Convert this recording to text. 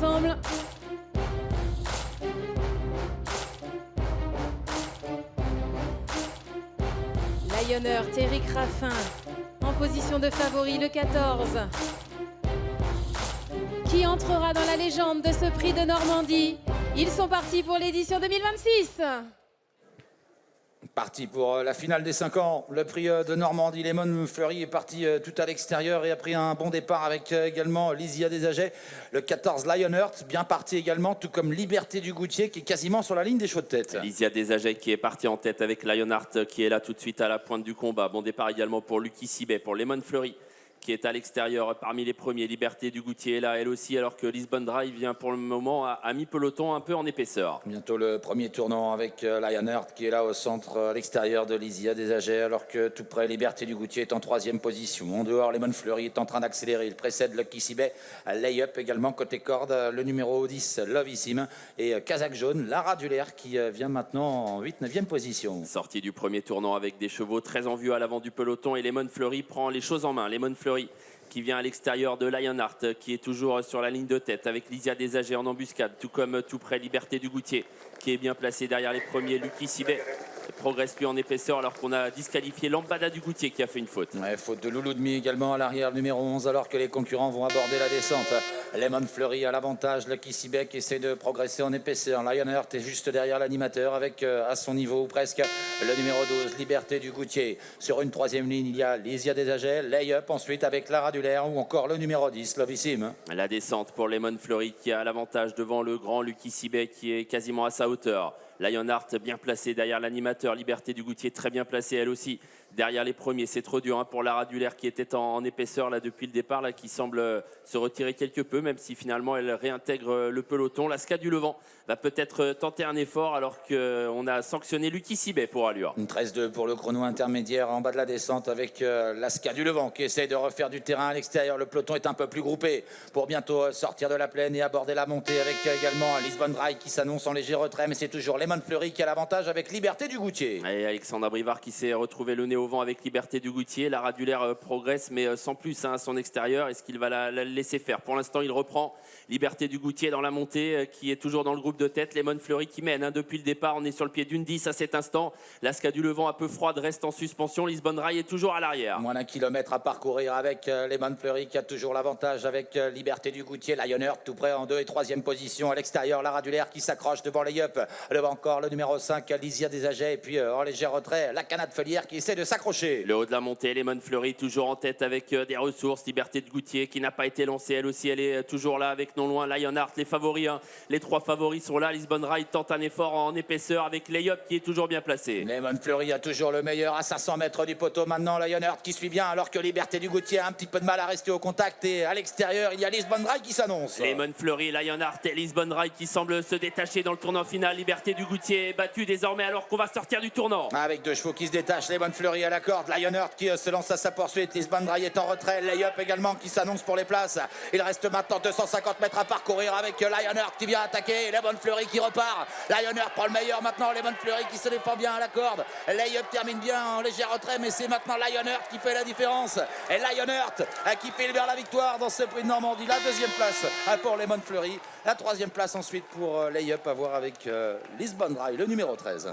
ensemble. Lionheart, Eric Raffin en position de favori, le 14. Qui entrera dans la légende de ce prix de Normandie? Ils sont partis pour l'édition 2026. Parti pour la finale des 5 ans, le prix de Normandie. Lemon Fleury est parti tout à l'extérieur et a pris un bon départ avec également Lysia Desagets. Le 14 Lionheart, bien parti également, tout comme Liberté du Goutier qui est quasiment sur la ligne des chevaux de tête. Lysia Desagets qui est parti en tête avec Lionheart qui est là tout de suite à la pointe du combat. Bon départ également pour Lucky Sibet, pour Lemon Fleury qui est à l'extérieur parmi les premiers. Liberté du Goutier est là elle aussi, alors que Lisbonne Drive vient pour le moment à mi-peloton, un peu en épaisseur. Bientôt le premier tournant avec Lionheart qui est là au centre à l'extérieur de Lysia Desagets, alors que tout près Liberté du Goutier est en 3e position. En dehors, Lemon Fleury est en train d'accélérer. Il précède Lucky Sibet, Layup également côté corde, le numéro 10 Lovissime et Kazakh Jaune, Lara Dulaire qui vient maintenant en 8-9e position. Sortie du premier tournant avec des chevaux très en vue à l'avant du peloton et Lemon Fleury prend les choses en main. Lemon Fleury qui vient à l'extérieur de Lionheart, qui est toujours sur la ligne de tête avec Lysia Desagets en embuscade, tout comme tout près Liberté du Goutier, qui est bien placé derrière les premiers. Lucky Sibet progresse lui en épaisseur alors qu'on a disqualifié Lambada du Goutier qui a fait une faute. Ouais, faute de Loulou Demi également à l'arrière, numéro 11, alors que les concurrents vont aborder la descente. Lemon Fleury à l'avantage, Lucky Sibet qui essaie de progresser en épaisseur. Lionheart est juste derrière l'animateur avec à son niveau presque le numéro 12, Liberté du Goutier. Sur une 3e ligne, il y a Lysia Desagets, Layup ensuite avec Lara Dulaire ou encore le numéro 10, Lovissime. La descente pour Lemon Fleury qui a l'avantage devant le grand Lucky Sibet qui est quasiment à sa hauteur. Lionheart bien placé derrière l'animateur, Liberté du Goutier très bien placée elle aussi derrière les premiers. C'est trop dur pour Lara Dulaire qui était en épaisseur là depuis le départ, là, qui semble se retirer quelque peu, même si finalement elle réintègre le peloton. La Ska du Levant va peut-être tenter un effort alors qu'on a sanctionné Lucky Sibet pour allure. 13-2 pour le chrono intermédiaire en bas de la descente avec la Ska du Levant qui essaie de refaire du terrain à l'extérieur. Le peloton est un peu plus groupé pour bientôt sortir de la plaine et aborder la montée avec également Lisbonne Drive qui s'annonce en léger retrait, mais c'est toujours Lemon Fleury qui a l'avantage avec Liberté du Goutier. Et Alexandra Brivard qui s'est retrouvé le nez au vent avec Liberté du Goutier. Lara Dulaire progresse mais sans plus à son extérieur. Est-ce qu'il va la laisser faire? Pour l'instant il reprend Liberté du Goutier dans la montée qui est toujours dans le groupe de tête. Lemon Fleury qui mène depuis le départ. On est sur le pied d'une 10 à cet instant. La Ska du Levant un peu froide reste en suspension. Lisbonne Rail est toujours à l'arrière. Moins d'un kilomètre à parcourir avec Lemon Fleury qui a toujours l'avantage avec Liberté du Goutier. Lionheart tout près en 2 et 3e position à l'extérieur. Lara Dulaire qui s'accroche devant Layup. Devant encore le numéro 5 Lysia Desagets et puis en léger retrait la Canade Feuillère qui essaie de s'accrocher. Le haut de la montée, Lemon Fleury toujours en tête avec des ressources. Liberté de Goutier qui n'a pas été lancée elle aussi, elle est toujours là avec non loin Lionheart. Les favoris, les 3 favoris sont là. Lisbonne Rail tente un effort en épaisseur avec Layup qui est toujours bien placé. Lemon Fleury a toujours le meilleur à 500 mètres du poteau. Maintenant Lionheart qui suit bien alors que Liberté du Goutier a un petit peu de mal à rester au contact et à l'extérieur il y a Lisbonne Rail qui s'annonce. Lemon Fleury, Lionheart et Lisbonne Rail qui semblent se détacher dans le tournant final. Liberté du Goutier est battu désormais alors qu'on va sortir du tournant. Avec 2 chevaux qui se détachent, Lemon Fleury à la corde, Lionheart qui se lance à sa poursuite, Lisbonne Rail est en retrait, Layup également qui s'annonce pour les places. Il reste maintenant 250 mètres à parcourir avec Lionheart qui vient attaquer, Lemon Fleury qui repart. Lionheart prend le meilleur maintenant, Lemon Fleury qui se défend bien à la corde. Layup termine bien en léger retrait, mais c'est maintenant Lionheart qui fait la différence. Et Lionheart qui file vers la victoire dans ce prix de Normandie. La 2e place pour Lemon Fleury, la 3e place ensuite pour Layup à voir avec Lisbonne Rail, le numéro 13.